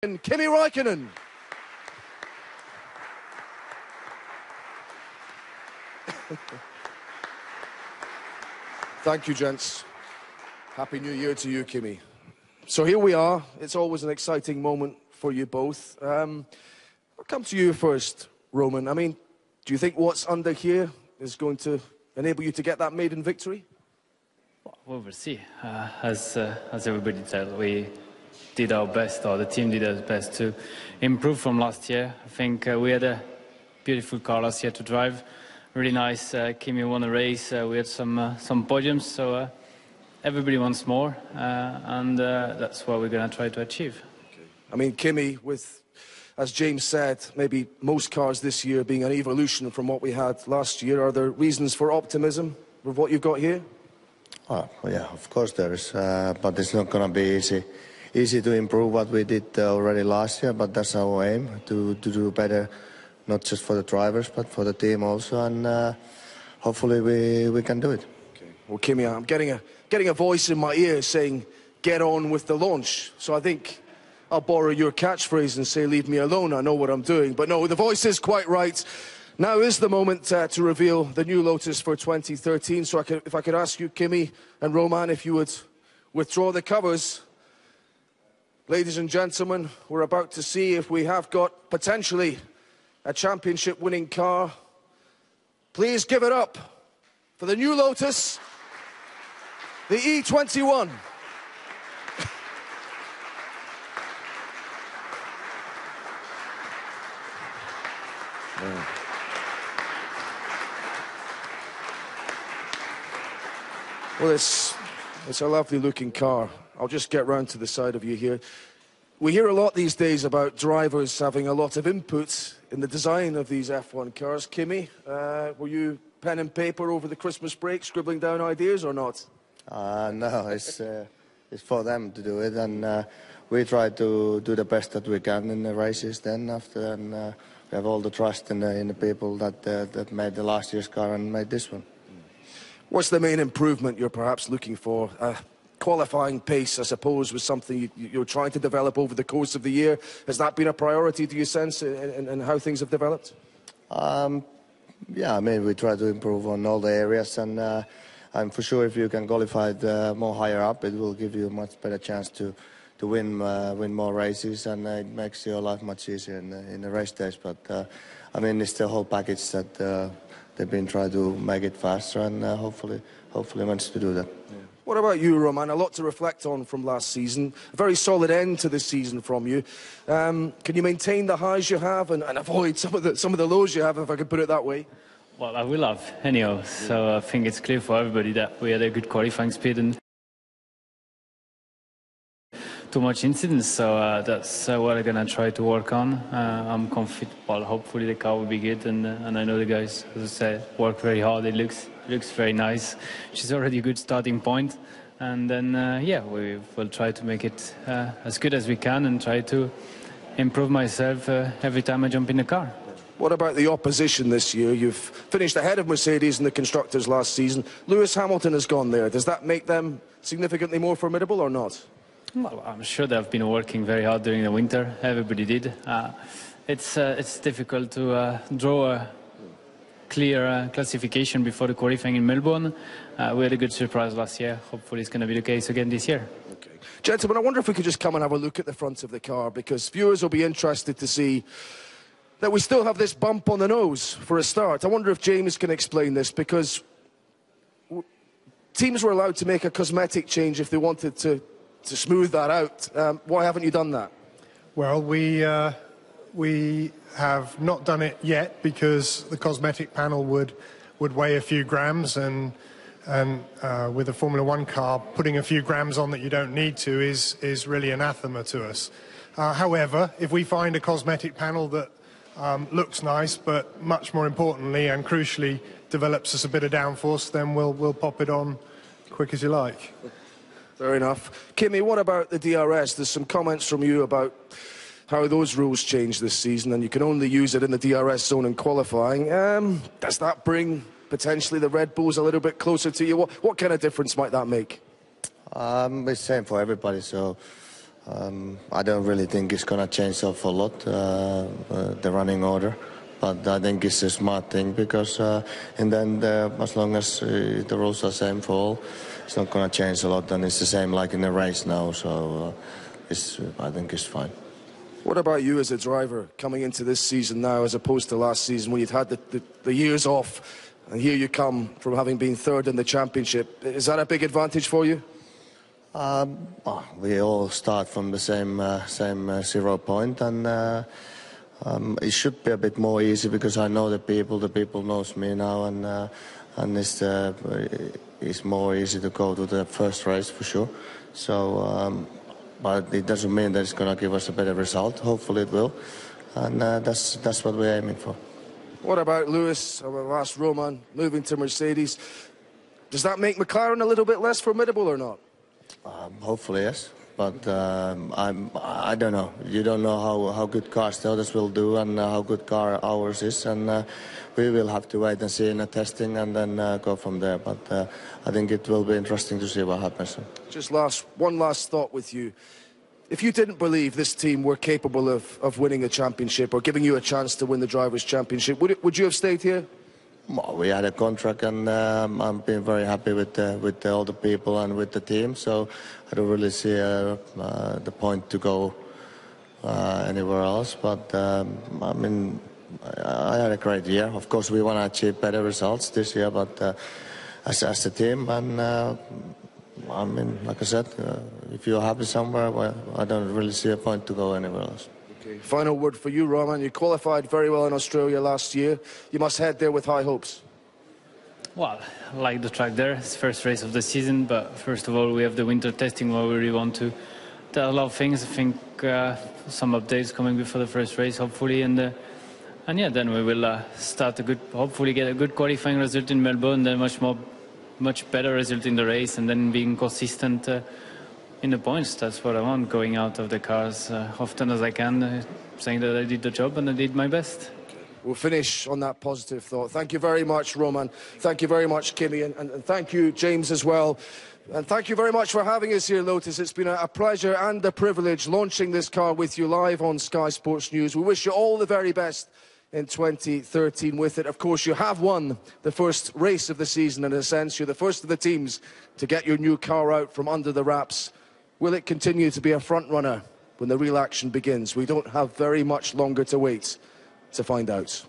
And Kimi Räikkönen. Thank you, gents. Happy New Year to you, Kimi. So here we are. It's always an exciting moment for you both. I'll come to you first, Roman. I mean, do you think what's under here is going to enable you to get that maiden victory? Well, we'll see. As everybody said, we did our best, or the team did its best to improve from last year. I think we had a beautiful car last year to drive. Really nice. Kimi won a race. We had some podiums, so everybody wants more, and that's what we're going to try to achieve. Okay. I mean, Kimi, with, as James said, maybe most cars this year being an evolution from what we had last year, are there reasons for optimism with what you've got here? Oh, yeah, of course there is, but it's not going to be easy to improve what we did already last year, but that's our aim, to do better, not just for the drivers, but for the team also, and hopefully we can do it. Okay. Well, Kimi, I'm getting a voice in my ear saying, get on with the launch. So I think I'll borrow your catchphrase and say, leave me alone, I know what I'm doing. But no, the voice is quite right. Now is the moment to reveal the new Lotus for 2013. So if I could ask you, Kimi and Roman, if you would withdraw the covers. Ladies and gentlemen, we're about to see if we have got potentially a championship-winning car. Please give it up for the new Lotus, the E21. Well, it's a lovely-looking car. I'll just get round to the side of you here. We hear a lot these days about drivers having a lot of input in the design of these F1 cars. Kimi, were you pen and paper over the Christmas break, scribbling down ideas or not? No, it's for them to do it, and we try to do the best that we can in the races then after, and we have all the trust in the people that made the last year's car and made this one. What's the main improvement you're perhaps looking for? Qualifying pace, I suppose, was something you're trying to develop over the course of the year. Has that been a priority, do you sense, in how things have developed? Yeah, I mean, we try to improve on all the areas, and I'm for sure if you can qualify more higher up, it will give you a much better chance to win more races, and it makes your life much easier in the race days. But I mean, it's the whole package that they've been trying to make it faster, and hopefully manage to do that. Yeah. What about you, Roman? A lot to reflect on from last season. A very solid end to this season from you. Can you maintain the highs you have and avoid some of the lows you have, if I could put it that way? Well, I will have anyhow. So I think it's clear for everybody that we had a good qualifying speed and too much incidents. So that's what I'm gonna try to work on. I'm confident. Well, hopefully the car will be good, and I know the guys, as I said, work very hard. It looks very nice, which is already a good starting point. And then, yeah, we will try to make it as good as we can and try to improve myself every time I jump in the car. What about the opposition this year? You've finished ahead of Mercedes in the Constructors last season. Lewis Hamilton has gone there. Does that make them significantly more formidable or not? Well, I'm sure they've been working very hard during the winter. Everybody did. It's difficult to draw a clear classification before the qualifying in Melbourne. We had a good surprise last year. Hopefully it's going to be the case again this year. Okay. Gentlemen, I wonder if we could just come and have a look at the front of the car, because viewers will be interested to see that we still have this bump on the nose for a start. I wonder if James can explain this, because teams were allowed to make a cosmetic change if they wanted to smooth that out. Why haven't you done that? Well, we have not done it yet because the cosmetic panel would weigh a few grams, and with a Formula One car, putting a few grams on that you don't need to is really anathema to us. However, if we find a cosmetic panel that looks nice, but much more importantly and crucially develops us a bit of downforce, then we'll pop it on quick as you like. Fair enough. Kimi, what about the DRS? There's some comments from you about how those rules changed this season, and you can only use it in the DRS zone in qualifying. Does that bring potentially the Red Bulls a little bit closer to you? What kind of difference might that make? It's the same for everybody, so I don't really think it's going to change awful lot, the running order. But I think it's a smart thing because in the end, as long as the rules are same for all, it's not going to change a lot, and it's the same like in the race now. So I think it's fine. What about you as a driver coming into this season now as opposed to last season when you'd had the years off, and here you come from having been third in the championship? Is that a big advantage for you? We all start from the same 0 point, and it should be a bit more easy because I know the people knows me now, and it's more easy to go to the first race for sure. So, but it doesn't mean that it's going to give us a better result. Hopefully it will, and that's what we're aiming for. What about Lewis? I've asked Roman, moving to Mercedes. Does that make McLaren a little bit less formidable or not? Hopefully yes, but I don't know. You don't know how good cars the others will do and how good car ours is, and we will have to wait and see in the testing and then go from there. But I think it will be interesting to see what happens. Just one last thought with you. If you didn't believe this team were capable of winning a championship or giving you a chance to win the Drivers' Championship, would you have stayed here? Well, we had a contract, and I'm being very happy with all the people and with the team. So I don't really see the point to go anywhere else. But I mean, I had a great year. Of course, we want to achieve better results this year, but as a team, and I mean, like I said, if you're happy somewhere, well, I don't really see a point to go anywhere else. Okay. Final word for you, Roman. You qualified very well in Australia last year. You must head there with high hopes. Well, I like the track there. It's the first race of the season, but first of all, we have the winter testing where we really want to tell a lot of things. I think some updates coming before the first race, hopefully, and yeah, then we will hopefully get a good qualifying result in Melbourne, then much better result in the race, and then being consistent in the points. That's what I want, going out of the cars often as I can, saying that I did the job and I did my best. We'll finish on that positive thought. Thank you very much, Roman. Thank you very much, Kimi, and thank you, James, as well. And thank you very much for having us here, Lotus. It's been a pleasure and a privilege launching this car with you live on Sky Sports News. We wish you all the very best in 2013 with it. Of course, you have won the first race of the season in a sense. You're the first of the teams to get your new car out from under the wraps. Will it continue to be a front runner when the real action begins? We don't have very much longer to wait to find out.